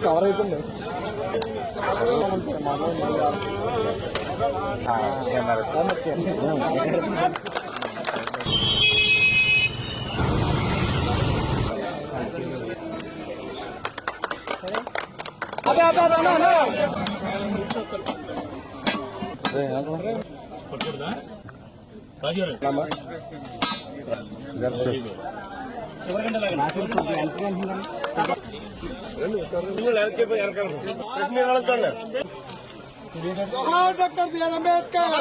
Cover అవుతుంది doctor BR Ambedkar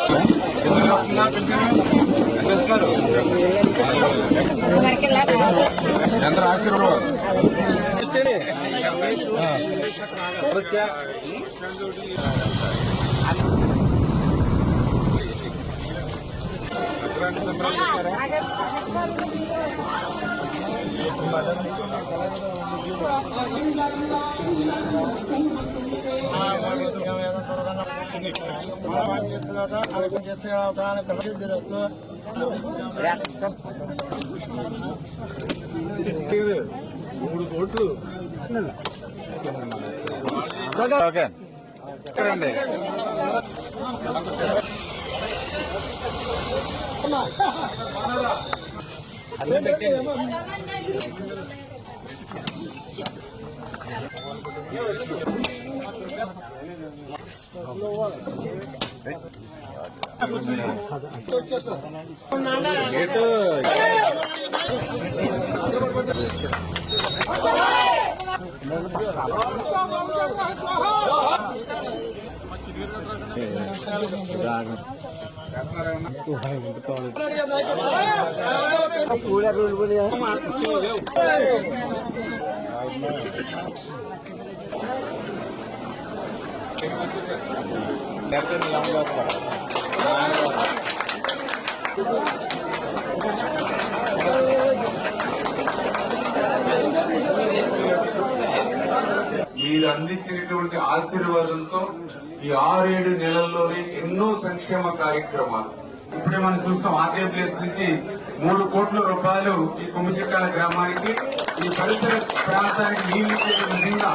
ఆశీర్వాదం మూడు కోట్లు ఓకే రండి మీరు అందించినటువంటి ఆశీర్వాదంతో ఈ 6-7 నెలల్లోనే ఎన్నో సంక్షేమ కార్యక్రమాలు ఇప్పుడే మనం చూస్తాం. ఆర్కే ప్లేస్ నుంచి 3 కోట్ల రూపాయలు ఈ కొమ్మిచెట్టాల గ్రామానికి ఈ పరిసర ప్రాంతానికి నీళ్లు ఇచ్చే విధంగా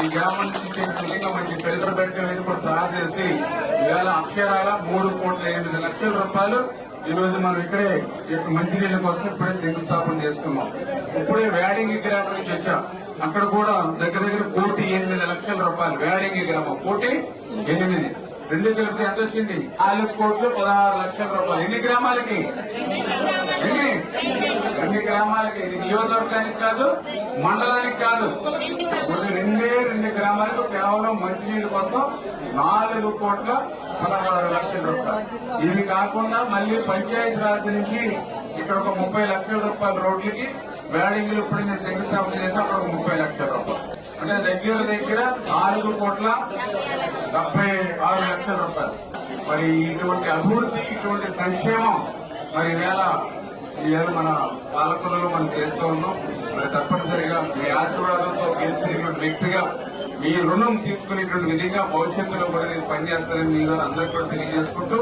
ఈ గ్రామం నుంచి విధంగా మంచి ఫిల్టర్ బెడ్ కూడా తయారు చేసి ఇవాళ అక్షరాల 3,8,00,000 రూపాయలు ఈ రోజు మనం ఇక్కడే మంచినీళ్ళ కోసం ఇప్పుడే శంకుస్థాపన చేసుకున్నాం. ఇప్పుడే వేడింగి గ్రామం నుంచి వచ్చాం. అక్కడ కూడా దగ్గర 1,8,00,000 రూపాయలు వేడింగి గ్రామం 1,8 2 కలిపితే ఎంత వచ్చింది? 4,16,00,000 రూపాయలు. ఎన్ని గ్రామాలకి? ఎన్ని గ్రామాలకి? ఇది నియోజకవర్గానికి కాదు, మండలానికి కాదు, 2 గ్రామాలకు కేవలం మంచినీళ్ళ కోసం 4,16,00,000 రూపాయలు. ఇది కాకుండా మళ్ళీ పంచాయతీ రాజ్ నుంచి ఇక్కడ ఒక 30 లక్షల రూపాయల రోడ్లకి వేడింగ్లు ఇప్పుడు నేను శంకుస్థాపన చేసి అక్కడ ఒక 30 లక్షల రూపాయలు. అంటే దగ్గర 4,76,00,000 రూపాయలు. మరి ఇటువంటి అభివృద్ధి, ఇటువంటి సంక్షేమం మరి ఈవేళ మన పాలకులలో మనం చేస్తూ ఉన్నాం. మరి తప్పనిసరిగా మీ ఆశీర్వాదంతో గెలిచినటువంటి వ్యక్తిగా మీ రుణం తీసుకునేటువంటి విధంగా భవిష్యత్తులో కూడా నేను పనిచేస్తానని మీ అందరికీ కూడా తెలియజేసుకుంటూ